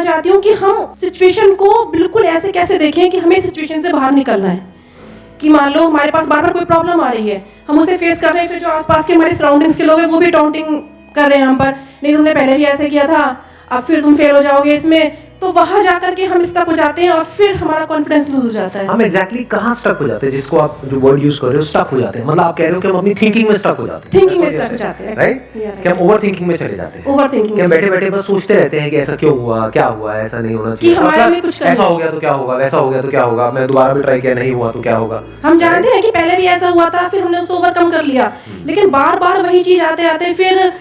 चाहती हूँ कि हम सिचुएशन को बिल्कुल ऐसे कैसे देखें कि हमें सिचुएशन से बाहर निकलना है। कि मान लो हमारे पास बार बार कोई प्रॉब्लम आ रही है, हम उसे फेस कर रहे हैं, फिर जो आसपास के हमारे सराउंडिंग्स के लोग हैं वो भी टाउंटिंग कर रहे हैं हम पर, नहीं तुमने पहले भी ऐसे किया था, अब फिर तुम फेल हो जाओगे इसमें, तो वहां जाकर के हम स्टक हो जाते हैं और फिर हमारा कॉन्फिडेंस लूज हो जाता है। हम एग्जैक्टली कहाँ स्टक हो जाते हैं, जिसको आप जो वर्ड यूज कर रहे हो स्टक हो जाते हैं, मतलब आप कह रहे हो कि हम अपनी थिंकिंग में स्टक हो जाते हैं, थिंकिंग में स्टक हो जाते हैं, राइट? कि हम ओवर थिंकिंग में चले जाते हैं, ओवर थिंकिंग, हम बैठे बैठे बस सोचते रहते हैं कि ऐसा क्यों हुआ, क्या हुआ, ऐसा नहीं होना चाहिए, हमारे में कुछ ऐसा हो गया तो क्या होगा, वैसा हो गया तो क्या होगा, मैं दोबारा भी ट्राई किया नहीं हुआ तो क्या होगा। हम जानते हैं कि पहले भी ऐसा हुआ था, फिर हमने उसको ओवरकम कर लिया, लेकिन बार बार वही चीज आते आते फिर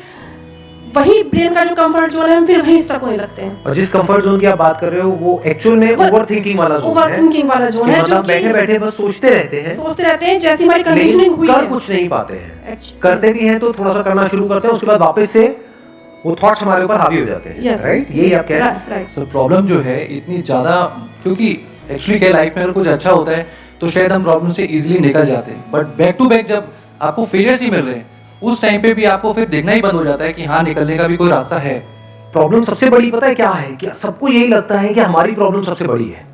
वही ब्रेन का जो कंफर्ट जोन है हम फिर वहीं स्टक होने लगते हैं। और जिस कंफर्ट जोन की आप बात कर रहे हो वो एक्चुअल में ओवर थिंकिंग वाला जोन है। ओवर थिंकिंग वाला जोन है, जो बैठे बैठे बस सोचते रहते हैं जैसी हमारी कंडीशनिंग हुई है, कर कुछ नहीं पाते हैं, करते भी हैं तो थोड़ा सा करना शुरू करते हैं, उसके बाद वापस से वो थॉट्स हमारे ऊपर हावी हो जाते हैं, राइट? यही आप कह रहे हैं। सर प्रॉब्लम जो है इतनी ज्यादा, क्योंकि एक्चुअली क्या लाइफ में अगर कुछ अच्छा होता है तो शायद हम प्रॉब्लम से इजीली निकल जाते हैं, बट बैक टू बैक जब आपको फेलियर्स ही मिल रहे हैं उस टाइम पे भी आपको फिर देखना ही बंद हो जाता है कि हाँ निकलने का भी कोई रास्ता है। प्रॉब्लम सबसे बड़ी पता है क्या है, कि सबको यही लगता है कि हमारी प्रॉब्लम सबसे बड़ी है।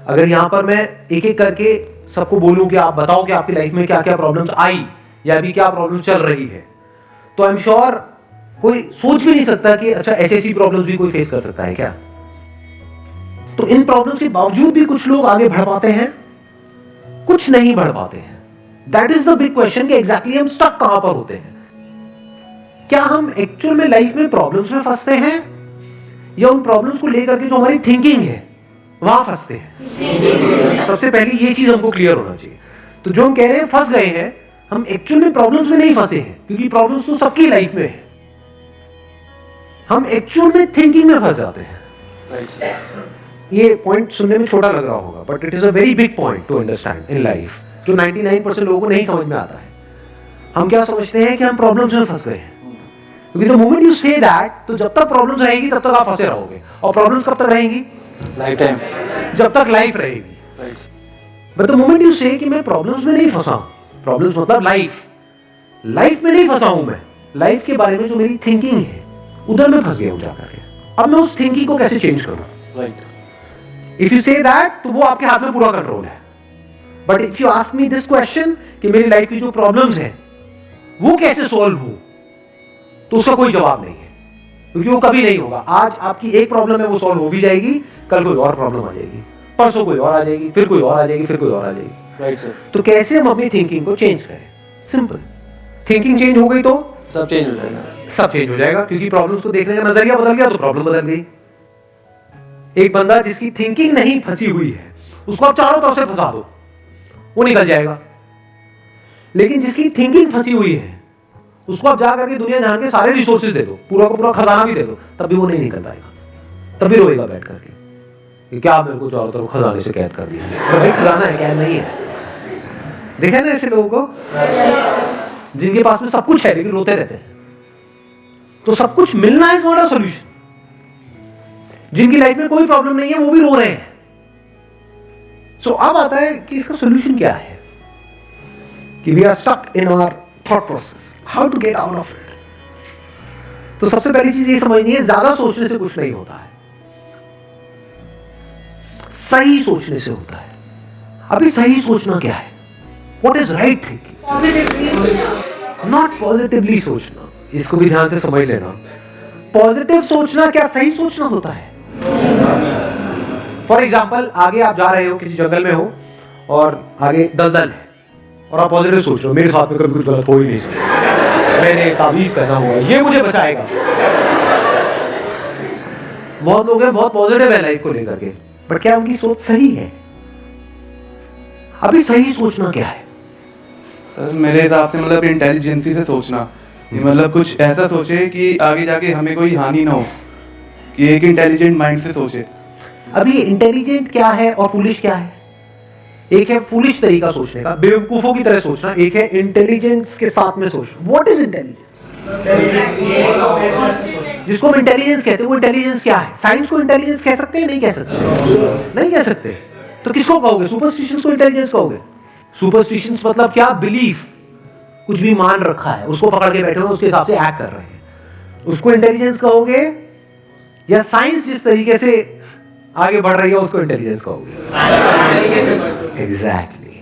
अगर यहाँ पर मैं एक एक करके सबको बोलूं कि आप बताओ कि आपकी लाइफ में क्या क्या प्रॉब्लम्स आई या अभी क्या प्रॉब्लम चल रही है, तो आई एम श्योर कोई सोच भी नहीं सकता कि अच्छा ऐसी प्रॉब्लम्स भी कोई फेस कर सकता है क्या। तो इन प्रॉब्लम्स के बावजूद भी कुछ लोग आगे बढ़ पाते हैं, कुछ नहीं बढ़ पाते हैं। That is the big question कि एग्जैक्टली हम स्टक कहां पर होते हैं। क्या हम एक्चुअल में लाइफ में प्रॉब्लम्स में फंसते हैं या उन प्रॉब्लम्स को लेकर के जो हमारी थिंकिंग है वहां फंसते हैं? सबसे पहले ये चीज हमको क्लियर होना चाहिए। तो जो हम कह रहे हैं फंस गए हैं, हम एक्चुअल में प्रॉब्लम्स में नहीं फंसे हैं, क्योंकि प्रॉब्लम्स तो सबकी लाइफ में है, हम एक्चुअल में थिंकिंग में फंस जाते हैं। ये पॉइंट सुनने में छोटा लग रहा होगा, but it is a very big point two understand in life, जो 99% लोगों को नहीं समझ में आता है। हम क्या समझते हैं कि हम प्रॉब्लम्स में फंस गए हैं, क्योंकि the moment you say that, तो जब तक प्रॉब्लम्स रहेगी तब तक आप फंसे रहोगे, और प्रॉब्लम्स कब तक रहेंगी? लाइफ टाइम, जब तक लाइफ रहेगी। बट द मोमेंट यू से कि मैं प्रॉब्लम्स में नहीं फंसा, प्रॉब्लम्स मतलब लाइफ में नहीं फंसा हूं मैं, लाइफ के बारे में जो मेरी थिंकिंग है उधर मैं फंस गया हूं जाकर के, अब मैं उस थिंकिंग को कैसे चेंज करूं? इफ यू से दैट, तो वो आपके हाथ में पूरा कंट्रोल है। But if you ask me this question कि मेरी लाइफ की जो प्रॉब्लम्स हैं वो कैसे सॉल्व हो, तो उसका कोई जवाब नहीं है, क्योंकि वो कभी नहीं होगा। आज आपकी एक प्रॉब्लम है, वो सॉल्व हो भी जाएगी, कल कोई और प्रॉब्लम आ जाएगी, परसों कोई और आ जाएगी, फिर कोई और आ जाएगी, फिर कोई और आ जाएगी। Right sir. तो कैसे हम अपनी थिंकिंग को चेंज करें? सिंपल, थिंकिंग चेंज हो गई तो सब चेंज हो जाएगा, सब चेंज हो जाएगा, क्योंकि प्रॉब्लम्स को देखने का नजरिया बदल गया तो प्रॉब्लम बदल गई। एक बंदा जिसकी थिंकिंग नहीं फंसी हुई है, उसको आप चारों तरफ से फंसा दो, वो निकल जाएगा। लेकिन जिसकी थिंकिंग फंसी हुई है, उसको आप जा करके दुनिया जहां के सारे रिसोर्सेज दे दो, पूरा का पूरा खजाना भी दे दो, तब भी वो नहीं निकल पाएगा, तब भी रोएगा बैठ करके कि क्या मेरे को चारों तरफ खजाने से कैद कर दिया। तो भाई खजाना है क्या? नहीं है। देखा ना ऐसे लोगों को जिनके पास में सब कुछ है लेकिन रोते रहते हैं। तो सब कुछ मिलना इज नॉट अ सॉल्यूशन। जिनकी लाइफ में कोई प्रॉब्लम नहीं है वो भी रो रहे हैं। सो अब आता है कि इसका सॉल्यूशन क्या है, कि we are stuck in our thought process, how to get out of it. तो सबसे पहली चीज ये समझनी है, ज्यादा सोचने से कुछ नहीं होता है, सही सोचने से होता है। अभी सही सोचना क्या है? What is right thinking, not positively सोचना। इसको भी ध्यान से समझ लेना। पॉजिटिव सोचना क्या सही सोचना होता है? फॉर एग्जाम्पल, आगे आप जा रहे हो, किसी जंगल में हो और आगे दलदल है, और आप पॉजिटिव सोच रहे हो मेरे साथ में कभी कुछ गलत हो ही नहीं सकता, मैंने ताबीज पहना हुआ है, ये मुझे बचाएगा। बहुत लोग हैं बहुत पॉजिटिव है लाइफ को लेकर के, बट क्या उनकी सोच सही है? अभी सही सोचना क्या है? सर मेरे हिसाब से मतलब इंटेलिजेंसी से सोचना, कि मतलब कुछ ऐसा सोचे कि आगे जाके हमें कोई हानि ना हो, कि एक इंटेलिजेंट माइंड से सोचे। अभी इंटेलिजेंट क्या है और फूलिश क्या है? एक है फूलिश तरीका सोचने का, बेवकूफों की तरह सोचना, एक है इंटेलिजेंस के साथ में सोचना। What is intelligence? जिसको हम इंटेलिजेंस कहते हैं वो इंटेलिजेंस क्या है? साइंस को इंटेलिजेंस कह सकते हैं? नहीं कह सकते, नहीं कह सकते। तो किसको कहोगे? सुपरस्टिशंस को इंटेलिजेंस कहोगे? सुपरस्टिशंस मतलब क्या? बिलीफ, कुछ भी मान रखा है उसको पकड़ के बैठे हो, उसके हिसाब से एक्ट कर रहे हैं, उसको इंटेलिजेंस कहोगे? या साइंस जिस तरीके से आगे बढ़ रही है उसको इंटेलिजेंस कहोगे? एग्जैक्टली।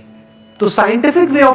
तो साइंटिफिक वे ऑफ